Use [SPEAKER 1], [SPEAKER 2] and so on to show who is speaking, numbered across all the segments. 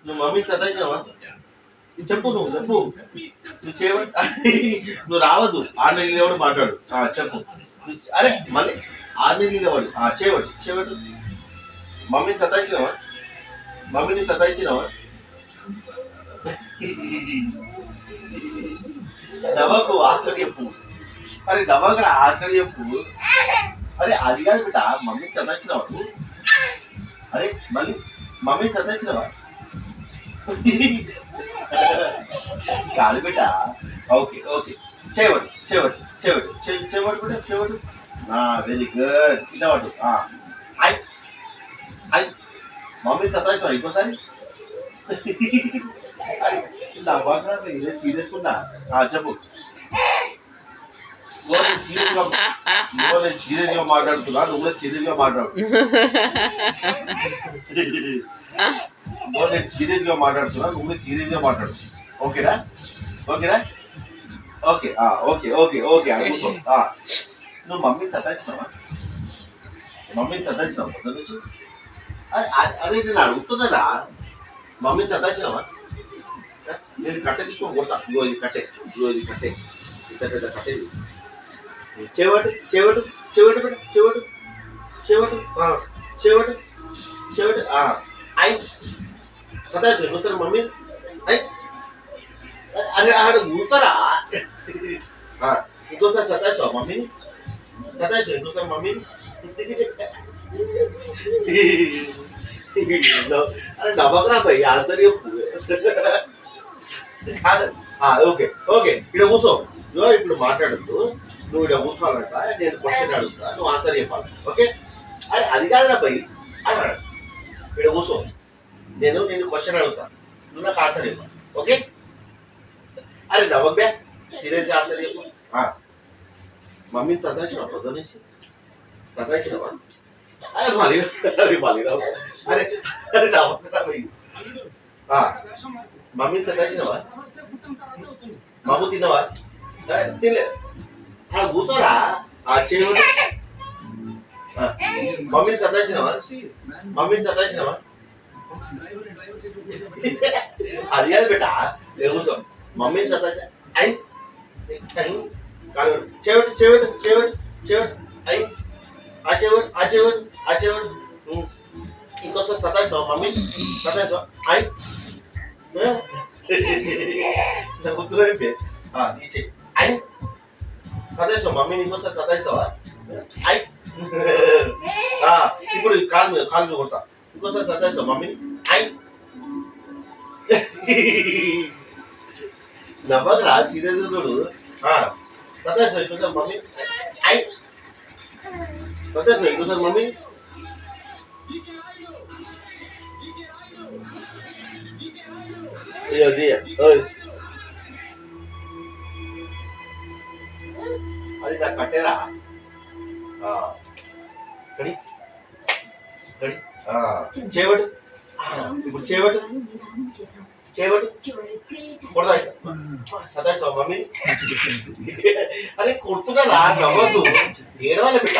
[SPEAKER 1] నువ్వు మమ్మీని సతాయించినావా? చెప్పు, నువ్వు చెప్పు. నువ్వు చేయబట్టి నువ్వు రావద్దు. 6 నెలలు ఎవడు మాట్లాడు. చెప్పు. అరే మళ్ళీ 6 నెలలు ఎవడు చేయబట్టు చేయబట్టు. మమ్మీని సతాయించినావా? మమ్మీని సతాయించినావా? నవ్వకు, ఆశ్చర్యపు. అరే నవ్వకరా, ఆశ్చర్యపు. అరే అది కాదు బిడ్డ, మమ్మీని సతాయించినావా? అరే మళ్ళీ మమ్మీని సతాయించినావా? కాదు బిడ్డ. ఓకే ఓకే, చేయబడు చేయబడు చేయబడు చేయబడు బిడ్డ చేయబడు. Very good. ఇట్లా పట్టు. ఐ ఐ మమ్మీని సతాయించినావా ఇంకోసారి? నవ్వకరా, ఇదే సీరియస్ ఉన్నా. చెప్పు. నేను సీరియస్ గా మాట్లాడుతున్నా, నువ్వు కూడా సీరియస్ గా మాట్లాడు. నేను సీరియస్ గా మాట్లాడుతున్నా, నువ్వు కూడా సీరియస్ గా మాట్లాడు. ఓకేనా? ఓకేనా? ఓకే ఓకే ఓకే ఓకే అనుకో. నువ్వు మమ్మీని సతాయించినావా? మమ్మీని సతాయించినావా పొద్దు నుంచి? అరే నేను అడుగుతున్నారా, మమ్మీని సతాయించినావా? నేను కట్టె తీసుకొని కొడతా. ఇగో ఇది కట్టె, ఇగో ఇది కట్టె, ఇంత పెద్ద కట్టె. చేవటు చేవటు చేవటు చేవటు చేవటు చేవటు చేవటు. ఐ సతాయిస్తావు ఇంకోసారి మమ్మీ. ఐ అరే ఆడ కూర్తారా? ఇంకోసారి సతాయిస్తావా మమ్మీని? సతాయిస్తావు ఇంకోసారి మమ్మీని? అరే నవ్వకరా భయ్, ఆన్సర్ చెప్పు. ఓకే ఓకే, ఇక్కడ కూర్చో. ఇప్పుడు మాట్లాడద్దు, నువ్వు ఇక్కడ కూర్చోవాలంట. నేను క్వశ్చన్ అడుగుతా, నువ్వు ఆన్సర్ చెప్పాలి. ఓకే? అరే అది కాదురా భయ్, ఇక్కడ కూర్చో. నేను క్వశ్చన్ అడుగుతా, నువ్వు నాకు ఆన్సర్ చెప్పాలి. ఓకే? అరే నవ్వక బ్యా, సీరియస్ ఆన్సర్ చెప్పు. మమ్మీని సతాయించినావా పొద్దు నుంచి? సతాయించినావా? అరే మళ్ళీ అరే మళ్ళీ అరే అరే నవ్వకరా భయ్. మమ్మీని సతాయించినావా? మమ్మ తిన్నావా? తినలే. అలా కూర్చోరా. చేయవడు. మమ్మీని సతాయించినావా? మమ్మీని సతాయించినావా? అది కాదు బిడ్డ, కూర్చో. మమ్మీని సతాయించా. చేయవడు చేయవడు చేయవడు చేయవడు. చేయవడు. ఇంకోసారి సతాయిస్తావా? మమ్మీ సతాయిస్తావా? ఉత్తరైతే సతాయిస్తావా? మమ్మీని ఇంకోసారి సతాయిస్తావా? ఇప్పుడు కాలు మీద కొడతా. ఇంకోసారి సతాయిస్తావా మమ్మీని? నవ్వకరా, సీరియస్ చూడు. సతాయిస్తావా ఇంకోసారి మమ్మీ? సతాయిస్తావా ఇంకోసారి మమ్మీ? అది నాకు కట్టేరా. కడి కడి చేయబడు. ఇప్పుడు చేయబడు చేయబడు. కొడతా. సతాయిస్తావా మమ్మీ? అరే కొడుతున్నారా, నవ్వద్దు, ఏడవాలి బిడ్డ,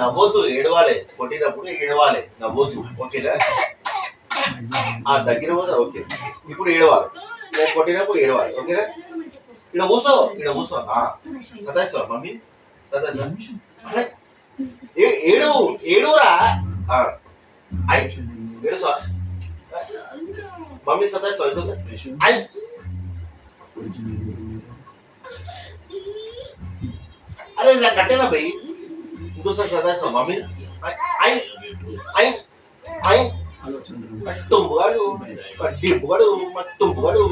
[SPEAKER 1] నవ్వద్దు, ఏడవాలి. కొట్టినప్పుడు ఏడవాలి, నవ్వద్దు. ఓకేనా? దగ్గర పోదా. ఓకే, ఇప్పుడు ఏడవాలి. నేను కొట్టినప్పుడు ఏడవాలి. ఓకేనా? ఇక్కడ కూర్చో, ఇక్కడ కూర్చో. సతాయిస్తావా మమ్మీ? సతాయిస్తావా? ఏడు ఏడురా. ఏడుసా మమ్మీ? సతాయిస్తావా ఇంకోసారి? అరే ఇలా కట్టేనా భయ్, ఇంకోసారి సతాయిస్తావా మమ్మీ? టుంపుగాడు, డింపుగాడు, టుంపుగాడు.